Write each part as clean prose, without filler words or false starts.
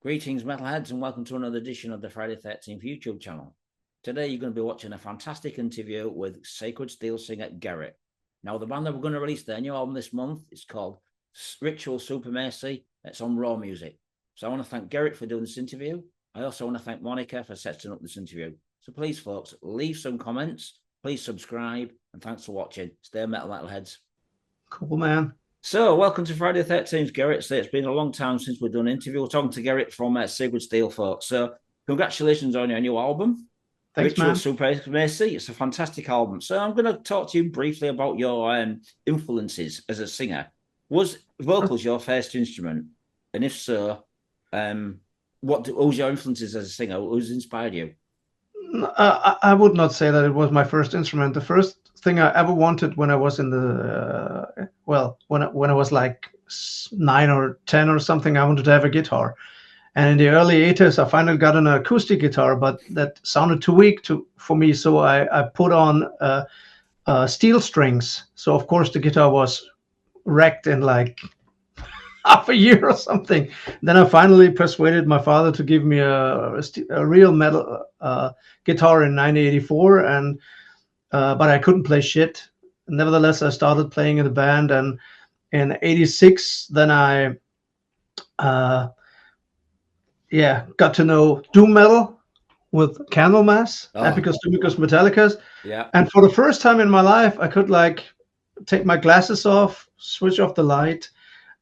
Greetings, metalheads, and welcome to another edition of the Friday 13th YouTube channel. Today, you're going to be watching a fantastic interview with Sacred Steel singer Gerrit. Now, the band that we're going to release their new album this month is called Ritual Supremacy. It's on Raw Music. So I want to thank Gerrit for doing this interview. I also want to thank Monica for setting up this interview. So please, folks, leave some comments. Please subscribe, and thanks for watching. Stay metalheads. Cool, man. So, welcome to Friday the 13th, Gerrit. So it's been a long time since we've done an interview. We're talking to Gerrit from Sacred Steel, folks. So, congratulations on your new album. Thanks, Ritual man. Supremacy. It's a fantastic album. So, I'm going to talk to you briefly about your influences as a singer. Was vocals your first instrument? And if so, what was your influences as a singer? Who's inspired you? I would not say that it was my first instrument. The first thing I ever wanted when I was in the when I was like 9 or 10 or something, I wanted to have a guitar. And in the early 80s, I finally got an acoustic guitar, but that sounded too weak for me. So I put on steel strings. So of course the guitar was wrecked in like half a year or something. Then I finally persuaded my father to give me a real metal guitar in 1984, and but I couldn't play shit. Nevertheless, I started playing in the band, and in '86, then I got to know doom metal with Candlemass, Epicus, Doomicus, Metallicus. Yeah. And for the first time in my life, I could like take my glasses off, switch off the light,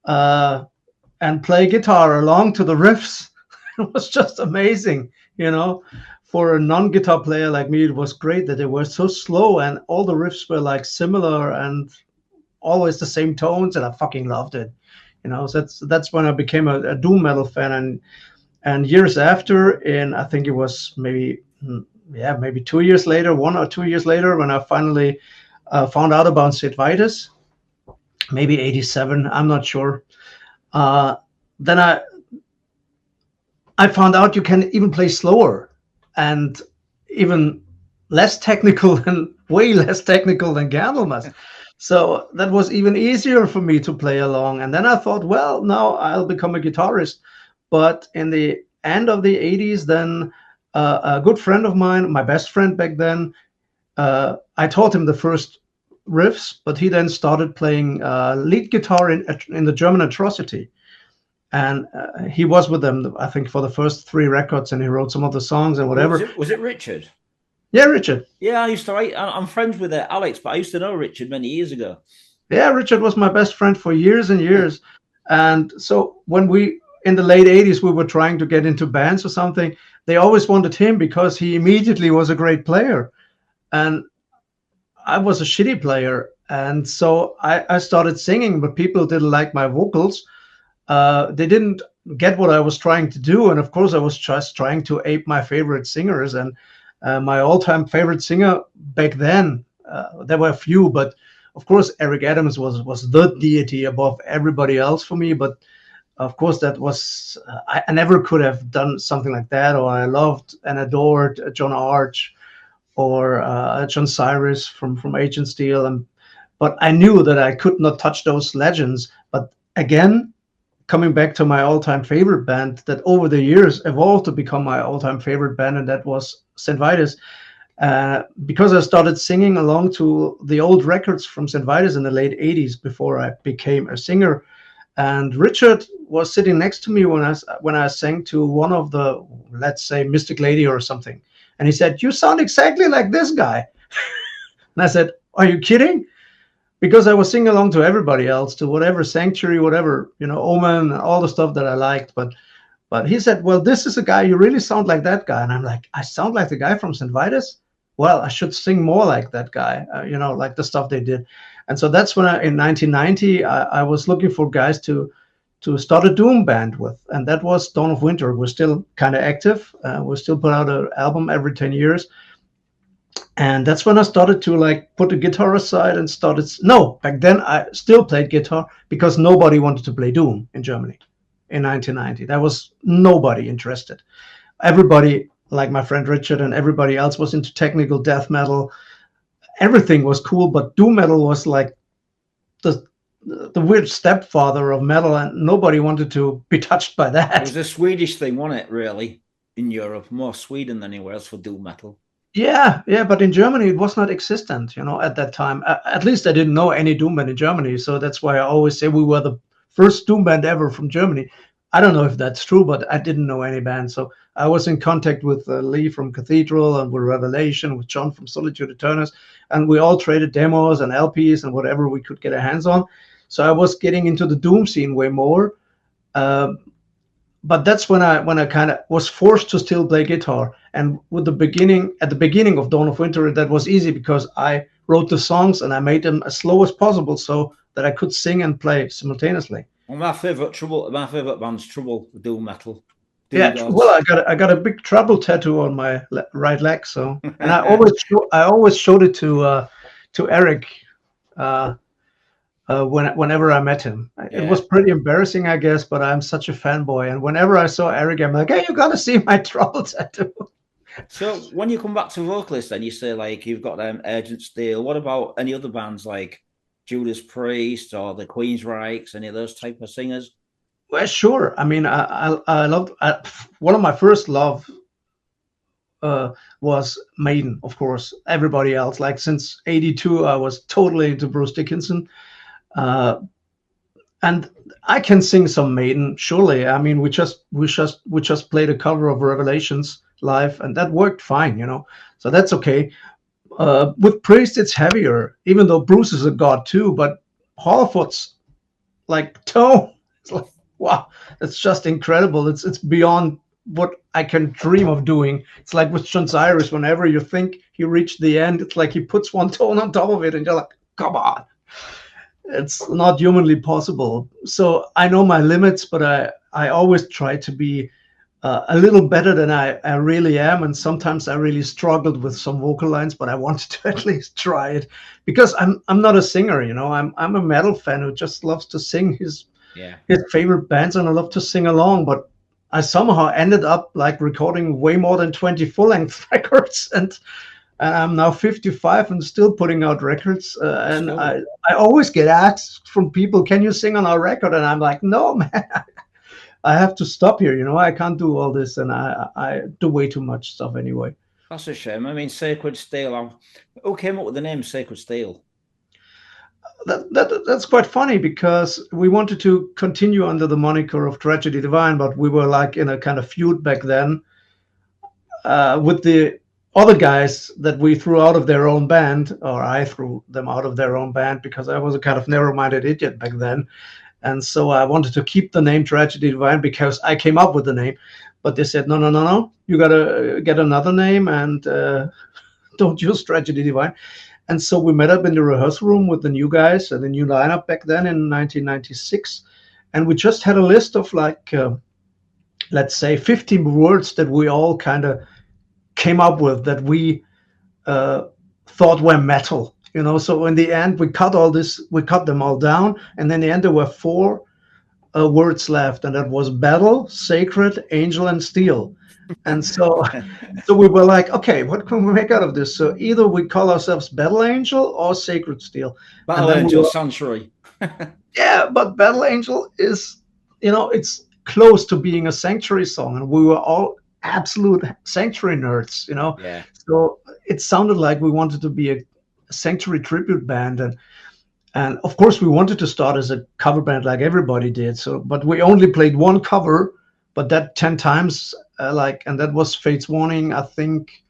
and play guitar along to the riffs. It was just amazing, you know. For a non-guitar player like me, it was great that they were so slow and all the riffs were like similar and always the same tones, and I fucking loved it, you know. So that's when I became a doom metal fan, and years after, I think it was maybe 2 years later, 1 or 2 years later, when I finally found out about Sid Vicious, maybe '87, I'm not sure. Then I found out you can even play slower and even less technical and way less technical than Candlemass. So that was even easier for me to play along. And then I thought, well, now I'll become a guitarist. But in the end of the 80s, then a good friend of mine, my best friend back then, I taught him the first riffs, but he then started playing lead guitar in the German Atrocity. And he was with them, I think, for the first 3 records, and he wrote some of the songs and whatever. Was it Richard? Yeah, Richard. Yeah, I'm friends with Alex, but I used to know Richard many years ago. Yeah, Richard was my best friend for years and years. And so when in the late 80s, we were trying to get into bands or something, they always wanted him because he immediately was a great player. And I was a shitty player. And so I started singing, but people didn't like my vocals. They didn't get what I was trying to do. And of course, I was just trying to ape my favorite singers. And my all-time favorite singer back then, there were a few, but of course, Eric Adams was the deity above everybody else for me. But of course, that was, I never could have done something like that. Or I loved and adored John Arch or John Cyrus from Agent Steel. But I knew that I could not touch those legends. But again, coming back to my all-time favorite band that over the years evolved to become my all-time favorite band, and that was St. Vitus. Because I started singing along to the old records from St. Vitus in the late 80s before I became a singer. And Richard was sitting next to me when I sang to one of the, let's say, Mystic Lady or something. And he said, "You sound exactly like this guy." And I said, "Are you kidding?" Because I was singing along to everybody else, to whatever Sanctuary, whatever, you know, Omen, all the stuff that I liked. But he said, "Well, this is a guy, you really sound like that guy." And I'm like, "I sound like the guy from St. Vitus? Well, I should sing more like that guy, you know, like the stuff they did." And so that's when in 1990, I was looking for guys to start a doom band with. And that was Dawn of Winter. We're still kind of active. We still put out an album every 10 years. And that's when I started to like put the guitar aside and back then I still played guitar because nobody wanted to play doom in Germany in 1990. There was nobody interested. Everybody, like my friend Richard and everybody else, was into technical death metal. Everything was cool, but doom metal was like the the weird stepfather of metal, and nobody wanted to be touched by that. It was a Swedish thing, wasn't it, really, in Europe? More Sweden than anywhere else for doom metal. Yeah, but in Germany it was not existent, at that time. At least I didn't know any doom band in Germany, so that's why I always say we were the first doom band ever from Germany. I don't know if that's true, but I didn't know any band. So I was in contact with Lee from Cathedral and with Revelation, with John from Solitude Eternus, and we all traded demos and LPs and whatever we could get our hands on. So I was getting into the doom scene way more. But that's when I kind of was forced to still play guitar. And at the beginning of Dawn of Winter, that was easy because I wrote the songs and I made them as slow as possible so that I could sing and play simultaneously. Well, my favorite band's Trouble, doom metal. Well, I got a big Trouble tattoo on my right leg, so and I always showed it to Eric whenever I met him. It was pretty embarrassing, I guess, but I'm such a fanboy, and whenever I saw Eric, I'm like, hey, you got to see my Trouble tattoo. So when you come back to vocalists, then you say like you've got Urgent Steel. What about any other bands like Judas Priest or the Queensryches, any of those type of singers? Well, sure. I mean, I loved one of my first love was Maiden, of course. Everybody else, like since '82, I was totally into Bruce Dickinson, and I can sing some Maiden. Surely, I mean, we just played a cover of Revelations live, and that worked fine, So that's okay. With Priest, it's heavier, even though Bruce is a god too. But Holofoot's like tone. It's like, wow, it's just incredible. It's beyond what I can dream of doing. It's like with John Cyrus, whenever you think he reached the end, it's like he puts one tone on top of it and you're like, come on. It's not humanly possible. So I know my limits, but I always try to be a little better than I really am. And sometimes I really struggled with some vocal lines, but I wanted to at least try it because I'm not a singer, I'm a metal fan who just loves to sing his favorite bands, and I love to sing along, but I somehow ended up like recording way more than 20 full-length records, and I'm now 55 and still putting out records. And I always get asked from people, can you sing on our record? And I'm like, no, man, I have to stop here. I can't do all this, and I do way too much stuff anyway. That's a shame. I mean, Sacred Steel. Who came up with the name Sacred Steel? That's quite funny because we wanted to continue under the moniker of Tragedy Divine, but we were like in a kind of feud back then with the other guys that we threw out of their own band, or I threw them out of their own band because I was a kind of narrow-minded idiot back then. And so I wanted to keep the name Tragedy Divine because I came up with the name, but they said, no, you got to get another name and don't use Tragedy Divine. And so we met up in the rehearsal room with the new guys and the new lineup back then in 1996. And we just had a list of like, let's say 15 words that we all kind of came up with that we thought were metal, So in the end, we cut them all down. And then in the end, there were 4 words left. And that was battle, sacred, angel, and steel. And so we were like, okay, what can we make out of this? So either we call ourselves Battle Angel or Sacred Steel. Battle Angel Sanctuary. Yeah, but Battle Angel is, it's close to being a Sanctuary song. And we were all absolute Sanctuary nerds, Yeah. So it sounded like we wanted to be a Sanctuary tribute band. And of course, we wanted to start as a cover band like everybody did. But we only played one cover, but that 10 times. And that was Fate's Warning, I think,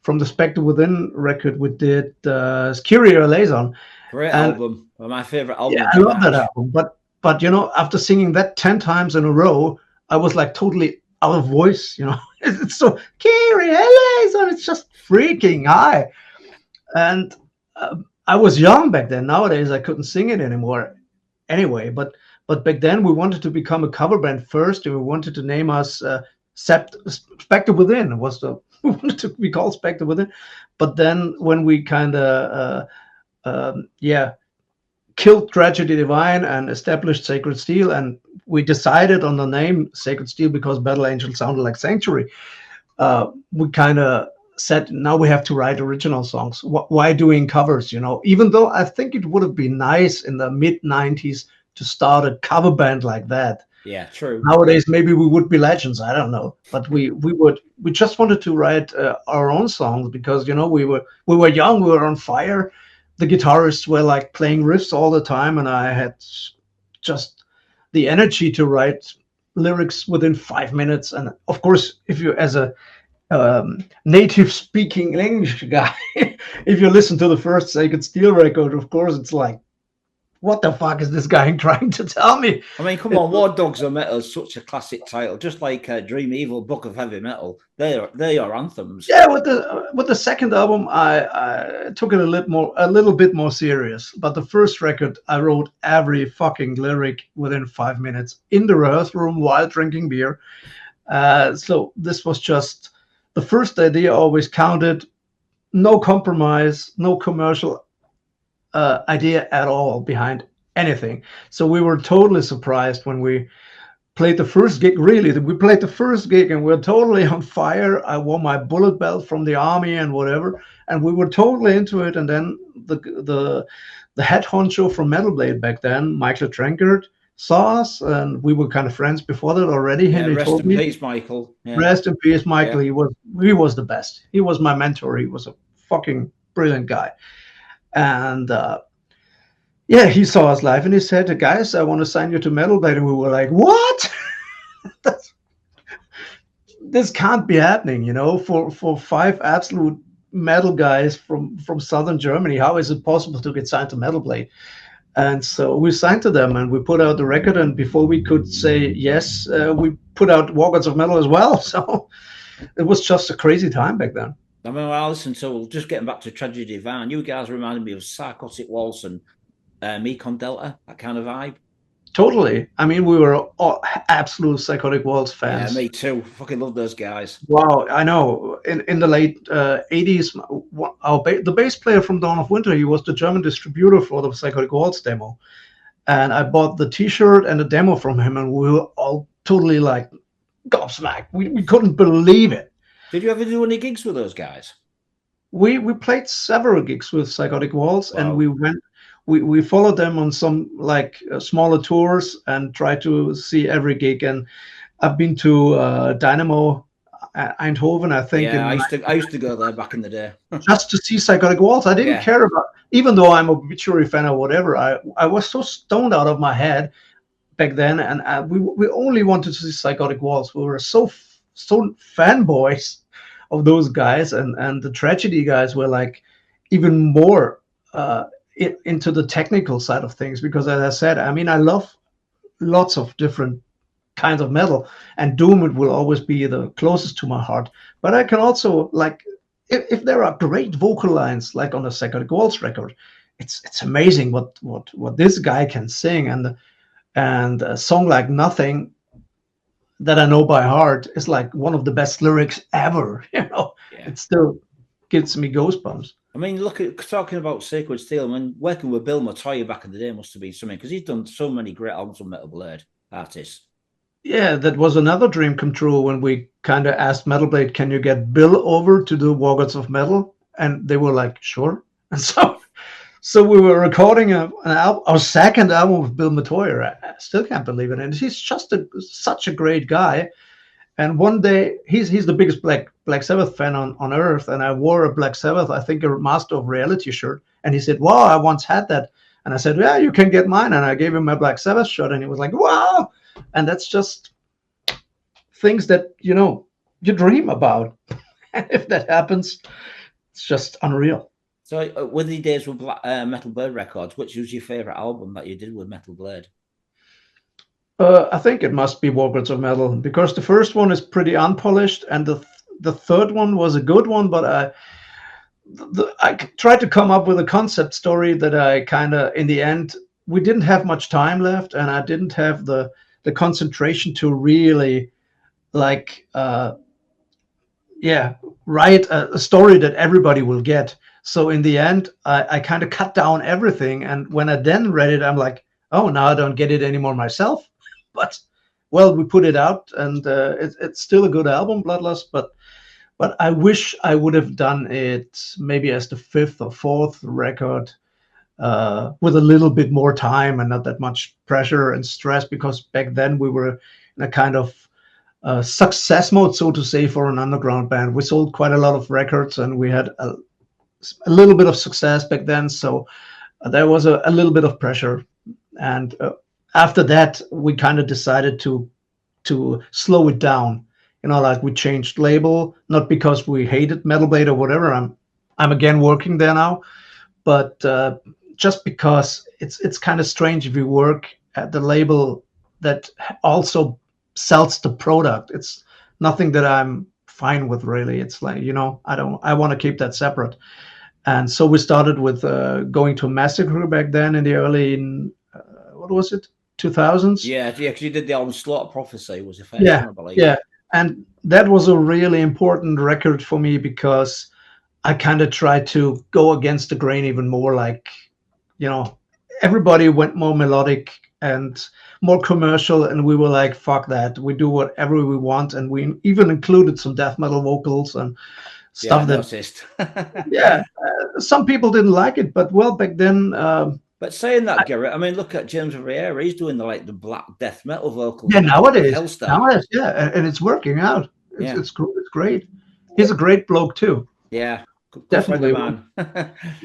from the Spectre Within record we did Kyrie Liaison. Great album. Well, my favorite album. Yeah, I love that album. But after singing that 10 times in a row, I was like totally out of voice, It's so Kyrie Liaison, it's just freaking high. And I was young back then. Nowadays, I couldn't sing it anymore anyway. But back then, we wanted to become a cover band first, and we wanted to name us Spectre Within we wanted to be called Spectre Within. But then when we kind of killed Tragedy Divine and established Sacred Steel, and we decided on the name Sacred Steel because Battle Angel sounded like Sanctuary, we kind of said, now we have to write original songs. Why doing covers? Even though I think it would have been nice in the mid '90s to start a cover band like that. Yeah, true. Nowadays, maybe we would be legends. I don't know, but we just wanted to write our own songs because we were young, we were on fire. The guitarists were like playing riffs all the time, and I had just the energy to write lyrics within 5 minutes. And of course, if you as a native speaking English guy, if you listen to the first Sacred Steel record, of course it's like, what the fuck is this guy trying to tell me? I mean, come on, Wardogs of Metal is such a classic title, just like Dream Evil, Book of Heavy Metal. They're your anthems. Yeah, with the second album, I took it a little bit more serious. But the first record, I wrote every fucking lyric within 5 minutes in the rehearsal room while drinking beer. So this was just the first idea. Always counted, no compromise, no commercial idea at all behind anything. So we were totally surprised when we played the first gig. Really, we played the first gig and we were totally on fire. I wore my bullet belt from the army and whatever, and we were totally into it. And then the head honcho from Metal Blade back then, Michael Trenkert, saw us, and we were kind of friends before that already. Yeah, rest in peace, Michael. Yeah. Rest in peace, Michael. Yeah. He was the best. He was my mentor. He was a fucking brilliant guy. And he saw us live and he said, guys, I want to sign you to Metal Blade. And we were like, what? This can't be happening, for 5 absolute metal guys from southern Germany. How is it possible to get signed to Metal Blade? And so we signed to them and we put out the record. And before we could say yes, we put out Wardogs of Metal as well. So it was just a crazy time back then. I mean, well, listen, so just getting back to Tragedy Divine, you guys reminded me of Psychotic Waltz and Mekon Delta, that kind of vibe. Totally. I mean, we were all absolute Psychotic Waltz fans. Yeah, me too. Fucking love those guys. Wow, I know. In the late 80s, the bass player from Dawn of Winter, he was the German distributor for the Psychotic Waltz demo. And I bought the T-shirt and the demo from him, and we were all totally like gobsmacked. We couldn't believe it. Did you ever do any gigs with those guys? We played several gigs with Psychotic Waltz, wow. And we followed them on some smaller tours and tried to see every gig. And I've been to Dynamo Eindhoven, I think. Yeah, I used to go there back in the day. Just to see Psychotic Waltz. I didn't care about, even though I'm a Obituary fan or whatever, I was so stoned out of my head back then, and we only wanted to see Psychotic Waltz. We were so fanboys of those guys, and the Tragedy guys were like even more into the technical side of things, because as I said, I mean, I love lots of different kinds of metal, and Doom, it will always be the closest to my heart. But I can also, like, if there are great vocal lines like on the Psychotic Waltz record, it's amazing what this guy can sing, and a song like Nothing that I know by heart is like one of the best lyrics ever. It still gives me goosebumps. I mean, look at talking about Sacred Steel. I mean, working with Bill Mathias back in the day must have been something, because he's done so many great albums with Metal Blade artists. Yeah, that was another dream come true when we kind of asked Metal Blade, "Can you get Bill over to do Wargods of Metal?" And they were like, "Sure." And so we were recording our second album with Bill Mathias. I still can't believe it, and he's just such a great guy. And one day, he's the biggest Black Sabbath fan on earth, and I wore a Black Sabbath, I think a Master of Reality shirt, and he said, "Wow, I once had that." And I said, "Yeah, you can get mine." And I gave him my Black Sabbath shirt, and he was like, "Wow!" And that's just things that you dream about. And if that happens, it's just unreal. So, with the days with Metal Blade Records, which was your favorite album that you did with Metal Blade? I think it must be Wargods of Metal, because the first one is pretty unpolished, and the third one was a good one, but I tried to come up with a concept story that I kind of, in the end, we didn't have much time left, and I didn't have the concentration to really write a story that everybody will get. So in the end, I kind of cut down everything, and when I then read it, I'm like, oh, now I don't get it anymore myself. But well, we put it out, and it's still a good album, Bloodlust. But But I wish I would have done it maybe as the fifth or fourth record, with a little bit more time and not that much pressure and stress, because back then we were in a kind of success mode, so to say, for an underground band. We sold quite a lot of records and we had a little bit of success back then. So there was a little bit of pressure. And after that, we kind of decided to slow it down. Like we changed label, not because we hated Metal Blade or whatever. I'm again working there now, but just because it's kind of strange if you work at the label that also sells the product. It's nothing that I'm fine with, really. It's like, I want to keep that separate. And so we started with going to Massacre back then in the early, what was it, 2000s? Yeah, because you did the album Slaughter Prophecy was the first one, I believe. Yeah, and that was a really important record for me because I kind of tried to go against the grain even more. Like, everybody went more melodic and more commercial, and we were like, fuck that. We do whatever we want, and we even included some death metal vocals and stuff some people didn't like it, but back then. But saying that, Gerrit, I mean, look at James Riera. He's doing the black death metal vocals. Yeah, nowadays. Helstar. Yeah, and it's working out. It's great. He's a great bloke too. Yeah, definitely, man.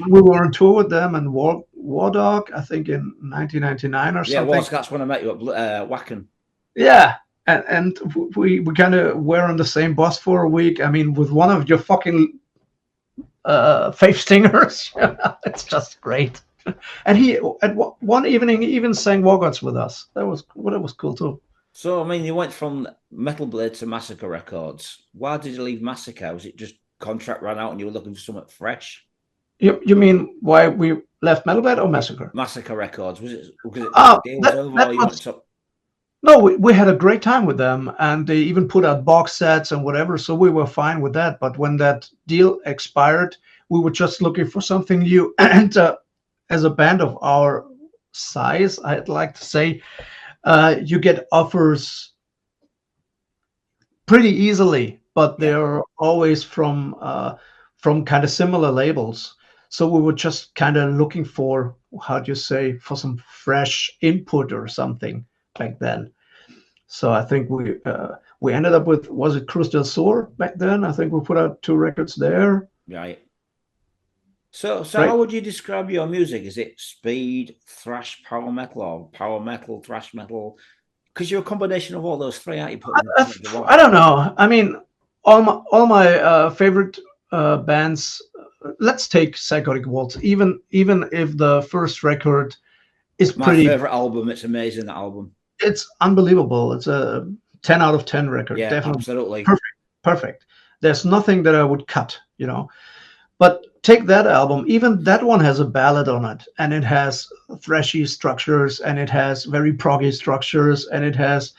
We were on tour with them and Wardog, I think in 1999 or something. Yeah, it was. That's when I met you at Wacken. Yeah, and we kind of were on the same bus for a week. I mean, with one of your fucking Faith Stingers. It's just great. And he, at one evening, he even sang Wargods with us. That was cool too. So, I mean, you went from Metal Blade to Massacre Records. Why did you leave Massacre? Was it just contract ran out and you were looking for something fresh? You mean why we left Metal Blade or Massacre? Massacre Records. Was it because the deal was over? Or you went to... No, we had a great time with them, and they even put out box sets and whatever, so we were fine with that. But when that deal expired, we were just looking for something new. And as a band of our size, I'd like to say, you get offers pretty easily, but they're always from kind of similar labels. So we were just kind of looking for, for some fresh input or something back then. So I think we ended up with, was it Cruz del Sur back then? I think we put out 2 records there. Right. So how would you describe your music? Is it speed, thrash, power metal, or power metal, thrash metal? Because you're a combination of all those three, aren't you? I don't know. I mean, all my favorite bands. Let's take Psychotic Waltz. Even if the first record is my favorite album, it's amazing, that album. It's unbelievable. It's a 10 out of 10 record. Yeah, definitely. Absolutely. Perfect. There's nothing that I would cut, But take that album. Even that one has a ballad on it, and it has thrashy structures, and it has very proggy structures, and it has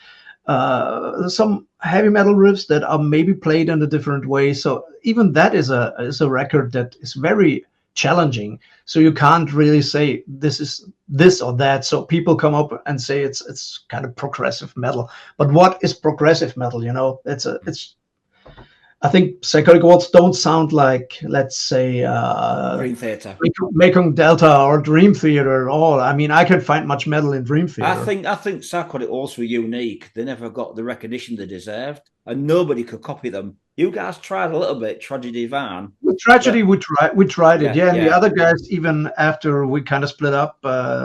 some heavy metal riffs that are maybe played in a different way. So even that is a record that is very challenging. So you can't really say this is this or that. So people come up and say it's kind of progressive metal. But what is progressive metal? I think Psychotic Waltz don't sound like, let's say, Dream Theater, Mekong Delta or Dream Theater at all. I mean, I can find much metal in Dream Theater. I think Psychotic Waltz were unique. They never got the recognition they deserved, and nobody could copy them. You guys tried a little bit, Tragedy Van. With Tragedy, we tried it, and the other guys, even after we kind of split up,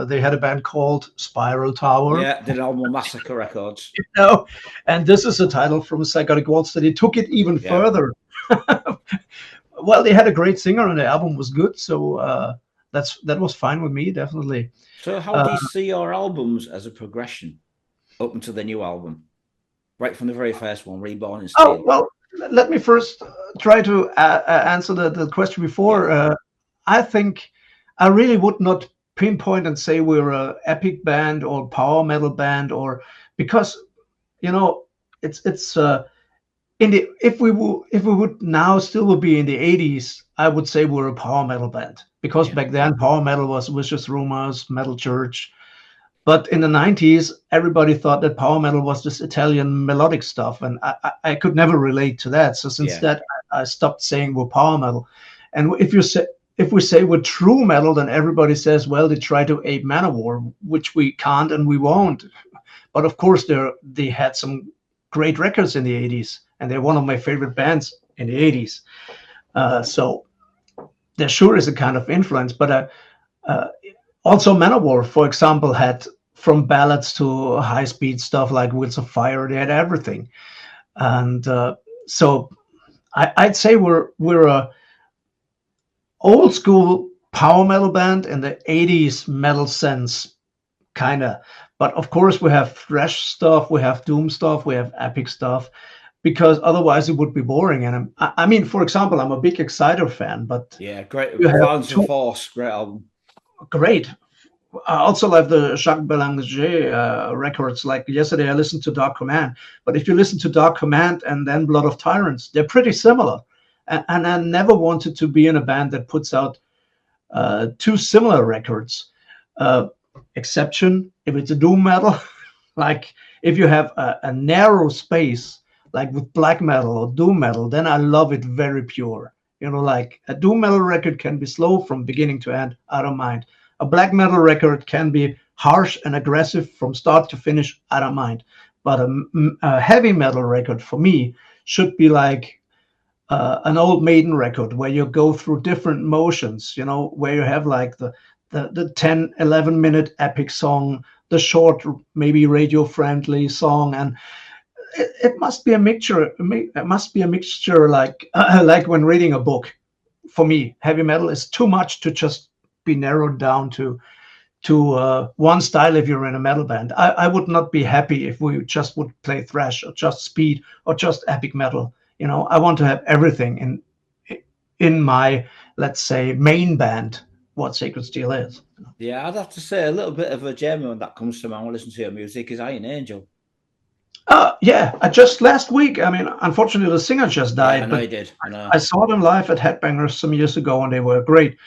they had a band called Spiral Tower. Yeah, did an album Massacre Records. And this is a title from Psychotic Waltz that they took it even further. Well, they had a great singer, and the album was good, so that was fine with me, definitely. So, how do you see your albums as a progression up until the new album, right from the very first one, Reborn and Steel? Oh well. Let me first try to answer the question before. I think I really would not pinpoint and say we're an epic band or power metal band, or because it's if we would now still would be in the 80s, I would say we're a power metal band, because back then power metal was Vicious Rumors, Metal Church. But in the 90s, everybody thought that power metal was this Italian melodic stuff, and I could never relate to that. So since that, I stopped saying we're power metal. And if we say we're true metal, then everybody says, well, they try to ape Manowar, which we can't and we won't. But of course, they had some great records in the 80s, and they're one of my favorite bands in the 80s. So there sure is a kind of influence. But also Manowar, for example, had from ballads to high-speed stuff like Wheels of Fire. They had everything. And so I'd say we're a old school power metal band in the 80s metal sense, kind of. But of course, we have thrash stuff, we have doom stuff, we have epic stuff, because otherwise it would be boring. And I mean, for example, I'm a big Exciter fan, but yeah, great. Violence of Force, great album. Great. I also love the Jacques Bélanger records. Like yesterday, I listened to Dark Command. But if you listen to Dark Command and then Blood of Tyrants, they're pretty similar. And I never wanted to be in a band that puts out two similar records. Exception if it's a doom metal. Like if you have a narrow space, like with black metal or doom metal, then I love it very pure. You know, like a doom metal record can be slow from beginning to end. I don't mind. A black metal record can be harsh and aggressive from start to finish. I don't mind. But a heavy metal record for me should be like an old Maiden record where you go through different motions, you know, where you have like the 10, 11 minute epic song, the short, maybe radio friendly song. And it must be a mixture. It must be a mixture like when reading a book. For me, heavy metal is too much to just be narrowed down to one style. If you're in a metal band, I would not be happy if we just would play thrash or just speed or just epic metal. You know, I want to have everything in my, let's say, main band, what Sacred Steel is. Yeah, I'd have to say a little bit of a gem when that comes to mind when I listen to your music is Iron Angel. Yeah, just last week. I mean, unfortunately, the singer just died. Yeah, I know he did. I know. I saw them live at Headbangers some years ago, and they were great.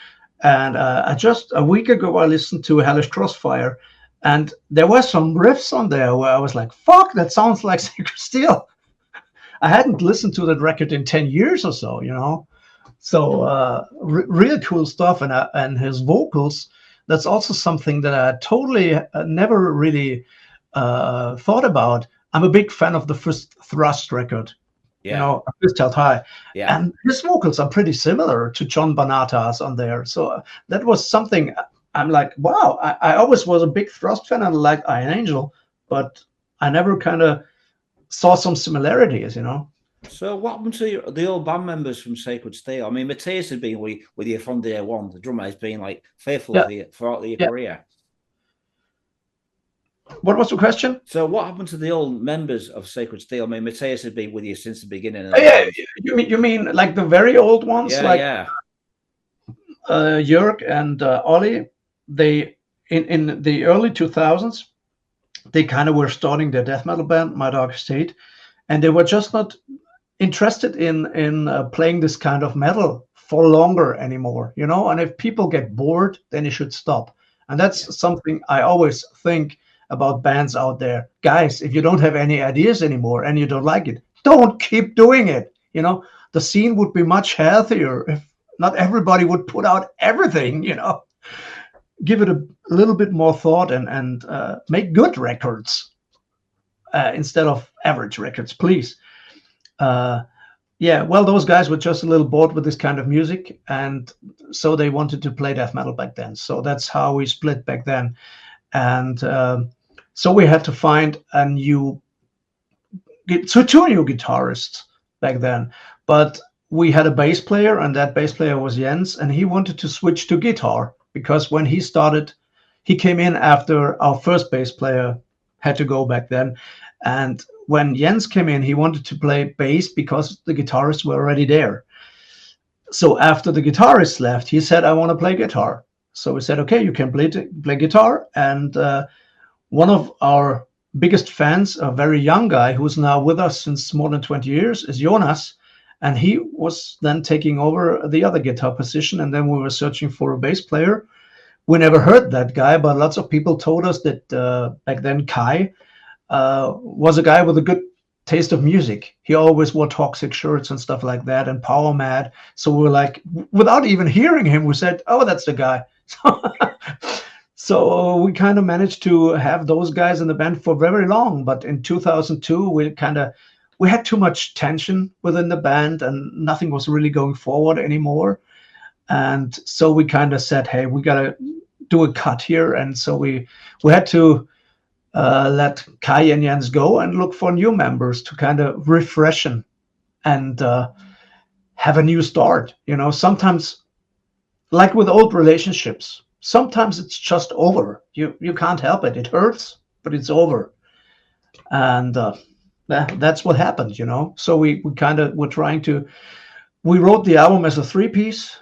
And just a week ago, I listened to Hellish Crossfire, and there were some riffs on there where I was like, "Fuck, that sounds like Sacred Steel." I hadn't listened to that record in 10 years or so, you know. So real cool stuff, and his vocals. That's also something that I totally never really thought about. I'm a big fan of the first Thrust record, you know, Fist Held High. Yeah. And his vocals are pretty similar to John Bonata's on there. So that was something I'm like, wow, I always was a big Thrust fan and liked Iron Angel, but I never kind of saw some similarities, you know. So what happened to the old band members from Sacred Steel? I mean, Mathias had been with you from day one. The drummer has been like faithful throughout your career. What was the question? So what happened to the old members of Sacred Steel? I mean, Mathias had been with you since the beginning. Yeah, you mean like the very old ones? Jörg and Ollie, they in the early 2000s, they kind of were starting their death metal band, My Dark State, and they were just not interested in playing this kind of metal for longer anymore, you know. And if people get bored, then you should stop. And that's something I always think about bands out there. Guys, if you don't have any ideas anymore and you don't like it, don't keep doing it. You know, the scene would be much healthier if not everybody would put out everything, you know. Give it a little bit more thought and make good records instead of average records, please. Yeah, well, those guys were just a little bored with this kind of music, and so they wanted to play death metal back then. So that's how we split back then. And so we had to find two new guitarists back then. But we had a bass player, and that bass player was Jens, and he wanted to switch to guitar because when he started, he came in after our first bass player had to go back then. And when Jens came in, he wanted to play bass because the guitarists were already there. So after the guitarist left, he said, I want to play guitar. So we said, okay, you can play guitar. And one of our biggest fans, a very young guy who's now with us since more than 20 years, is Jonas. And he was then taking over the other guitar position. And then we were searching for a bass player. We never heard that guy, but lots of people told us that back then Kai was a guy with a good taste of music. He always wore toxic shirts and stuff like that, and power mad. So we were like, without even hearing him, we said, "Oh, that's the guy." So we kind of managed to have those guys in the band for very long. But in 2002, we had too much tension within the band, and nothing was really going forward anymore. And so we kind of said, "Hey, we gotta do a cut here." And so we had to let Kai and Jens go and look for new members to kind of refresh and have a new start. Sometimes, like with old relationships, sometimes it's just over. You can't help it. It hurts, but it's over. And that's what happened. So we were trying to. We wrote the album as a 3-piece.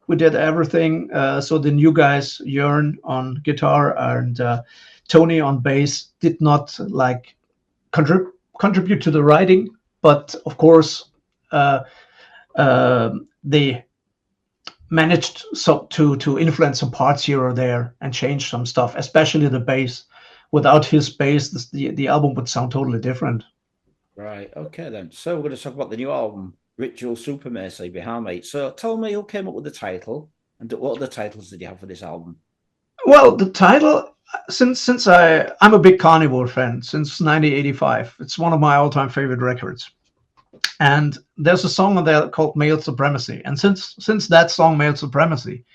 We did everything. So the new guys, Jörn on guitar and Toni on bass, did not contribute to the writing, but of course they managed to influence some parts here or there and change some stuff, especially the bass. Without his bass, the album would sound totally different. Right. Okay then. So we're going to talk about the new album, Ritual Supremacy, behind me. So tell me who came up with the title, and what other titles did you have for this album? Well, the title, since I'm a big Carnivore fan since 1985. It's one of my all-time favorite records. And there's a song on there called Male Supremacy. And since that song, Male Supremacy,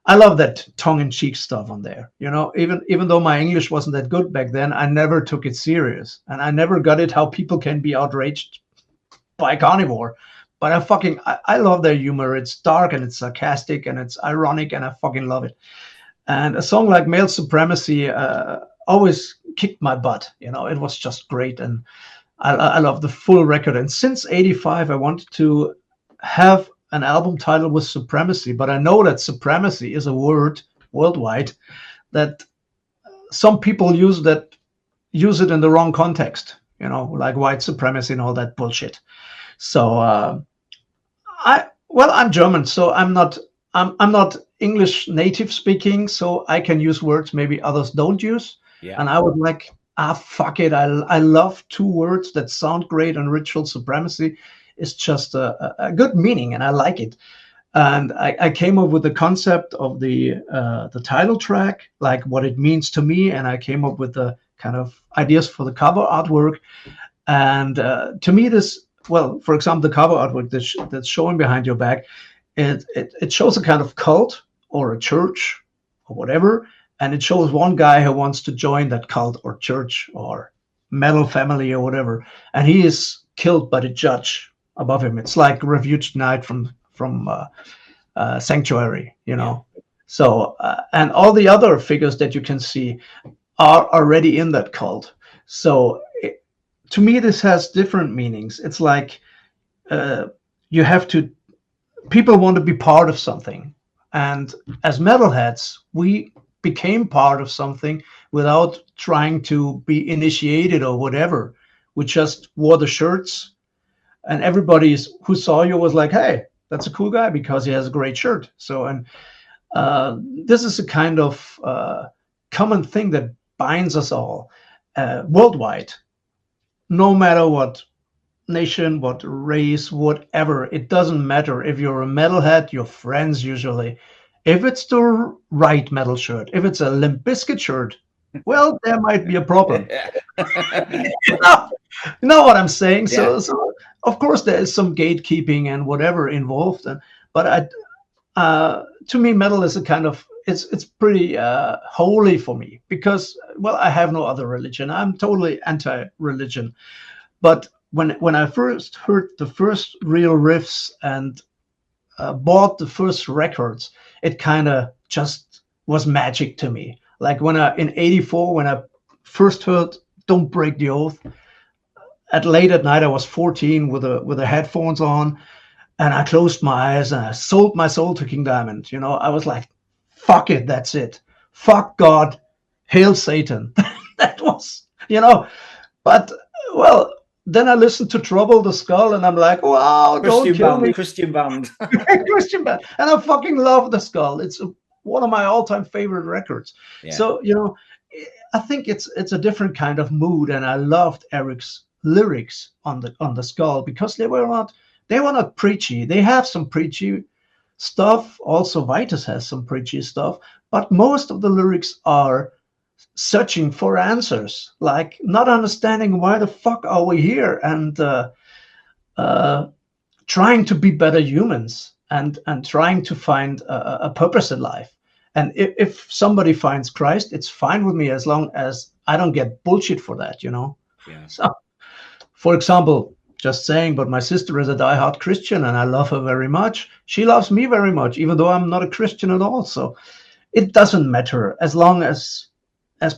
I love that tongue-in-cheek stuff on there. Even though my English wasn't that good back then, I never took it serious. And I never got it how people can be outraged by Carnivore. But I love their humor. It's dark and it's sarcastic and it's ironic, and I fucking love it. And a song like Male Supremacy always kicked my butt. It was just great. And I love the full record. And since 85, I wanted to have an album title with supremacy. But I know that supremacy is a word worldwide that some people use it in the wrong context, like white supremacy and all that bullshit. So I'm German, so I'm not English native speaking, so I can use words maybe others don't use. Yeah. And I would like, fuck it. I love 2 words that sound great, and Ritual Supremacy is just a good meaning, and I like it. And I came up with the concept of the title track, like what it means to me, and I came up with the kind of ideas for the cover artwork. And to me, for example, the cover artwork that's showing behind your back, it shows a kind of cult or a church or whatever, and it shows one guy who wants to join that cult or church or metal family or whatever, and he is killed by the judge above him. It's like Refuge Knight from Sanctuary, Yeah. So and all the other figures that you can see are already in that cult. So to me, this has different meanings. It's like people want to be part of something. And as metalheads, we became part of something without trying to be initiated or whatever. We just wore the shirts, and everybody who saw you was like, "Hey, that's a cool guy because he has a great shirt." So, and this is a kind of common thing that binds us all worldwide. No matter what nation, what race, whatever, it doesn't matter. If you're a metalhead, your friends usually. If it's the right metal shirt, if it's a Limp Bizkit shirt, well, there might be a problem. you know what I'm saying? Yeah. So of course there is some gatekeeping and whatever involved. But to me, metal is a kind of, it's pretty holy for me because, well, I have no other religion. I'm totally anti-religion. But when I first heard the first real riffs and bought the first records, it kind of just was magic to me. Like in '84, when I first heard "Don't Break the Oath," late at night, I was 14 with the headphones on, and I closed my eyes and I sold my soul to King Diamond. I was like, fuck it, that's it. Fuck God, hail Satan. That was, but well, then I listened to Trouble the Skull and I'm like, wow, don't kill me. Christian band. Christian band. And I fucking love the Skull. It's one of my all-time favorite records. Yeah. So, I think it's a different kind of mood, and I loved Eric's lyrics on the skull, because they were not preachy. They have some preachy stuff. Also, Vitus has some preachy stuff, but most of the lyrics are searching for answers, like not understanding why the fuck are we here, and trying to be better humans, and trying to find a purpose in life. And if somebody finds Christ, it's fine with me, as long as I don't get bullshit for that, Yeah. So, for example, just saying, but my sister is a diehard Christian, and I love her very much. She loves me very much, even though I'm not a Christian at all. So it doesn't matter, as long as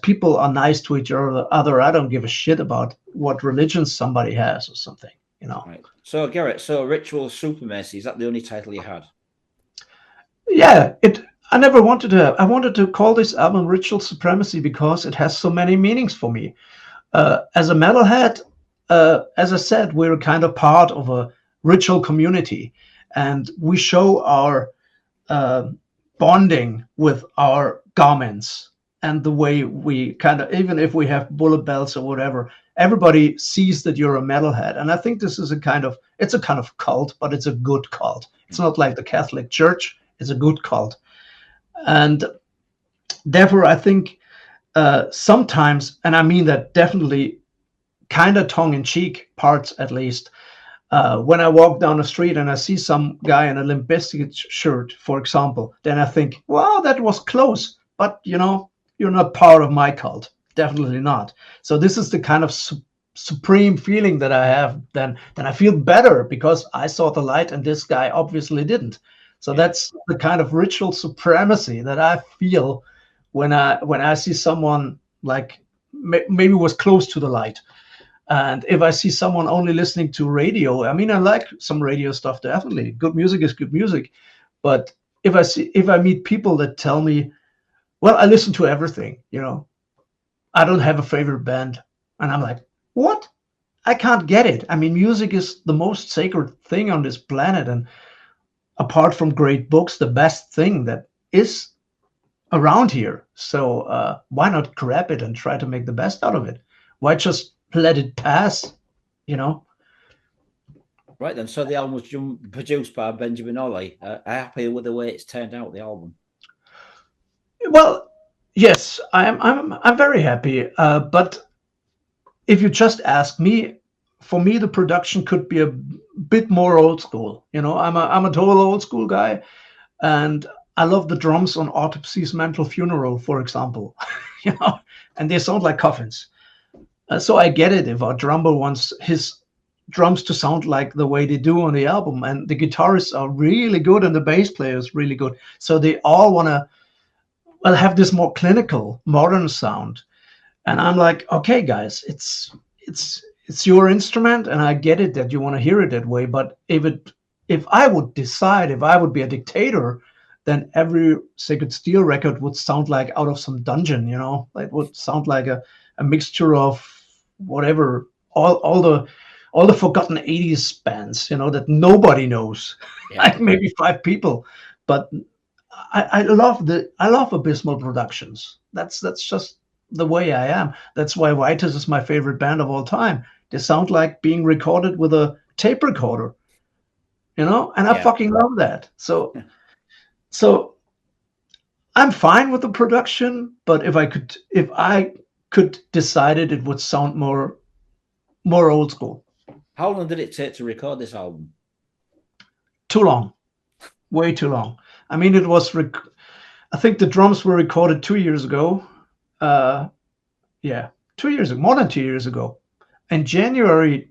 people are nice to each other. I don't give a shit about what religion somebody has or something, Right. So Gerrit, Ritual Supremacy, is that the only title you had? Yeah, I never wanted to. I wanted to call this album Ritual Supremacy because it has so many meanings for me. As a metalhead, as I said, we're kind of part of a ritual community, and we show our bonding with our garments, and the way we kind of, even if we have bullet belts or whatever, everybody sees that you're a metalhead. And I think this is it's a kind of cult, but it's a good cult. It's not like the Catholic Church. It's a good cult. And therefore, I think sometimes, and I mean that definitely kind of tongue-in-cheek parts at least, when I walk down the street and I see some guy in a Limp Bizkit shirt, for example, then I think, wow, that was close. But, you're not part of my cult. Definitely not. So this is the kind of supreme feeling that I have. Then I feel better because I saw the light and this guy obviously didn't. So that's the kind of ritual supremacy that I feel when I see someone like maybe was close to the light. And if I see someone only listening to radio, I mean, I like some radio stuff, definitely. Good music is good music. But if I meet people that tell me, well, I listen to everything, I don't have a favorite band. And I'm like, what? I can't get it. I mean, music is the most sacred thing on this planet. And apart from great books, the best thing that is around here. So why not grab it and try to make the best out of it? Why just let it pass, Right then. So the album was produced by Benjamin Ollie. Happy with the way it's turned out, the album? Well, yes, I'm very happy. But if you just ask me, for me, the production could be a bit more old school. I'm a total old school guy, and I love the drums on Autopsy's Mental Funeral, for example. And they sound like coffins. So I get it if our drummer wants his drums to sound like the way they do on the album, and the guitarists are really good and the bass player is really good. So they all want to have this more clinical, modern sound. And I'm like, okay, guys, it's your instrument, and I get it that you want to hear it that way. But if I would decide, if I would be a dictator, then every Sacred Steel record would sound like out of some dungeon, It would sound like a mixture of whatever, all the forgotten 80s bands, that nobody knows, like maybe 5 people. But I love Abysmal Productions. That's just the way I am. That's why Vitus is my favorite band of all time. They sound like being recorded with a tape recorder, and I fucking love that. So I'm fine with the production, but if I could decide it would sound more old school. How long did it take to record this album? Too long. Way too long. I mean, it was, I think the drums were recorded 2 years ago. 2 years ago, more than 2 years ago. In January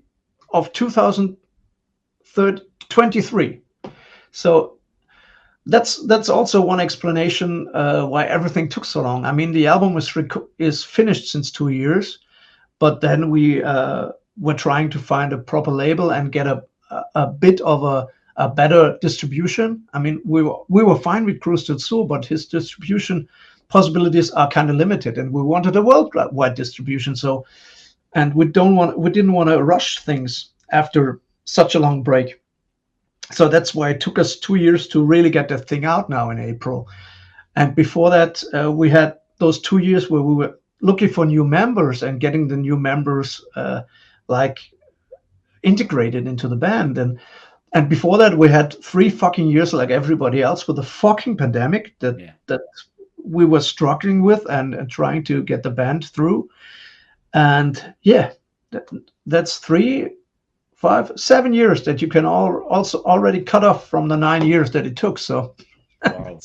of 2023. So that's also one explanation why everything took so long. I mean, the album is finished since 2 years, but then we were trying to find a proper label and get a bit of a better distribution. I mean, we were fine with Cruise to Zoo, but his distribution possibilities are kind of limited, and we wanted a worldwide distribution. So, and we didn't want to rush things after such a long break. So that's why it took us 2 years to really get the thing out now in April. And before that, we had those 2 years where we were looking for new members and getting the new members like integrated into the band. And before that, we had 3 fucking years like everybody else with the fucking pandemic that we were struggling with and trying to get the band through. And yeah, that's 3, 5, 7 years that you can also already cut off from the 9 years that it took. So wow.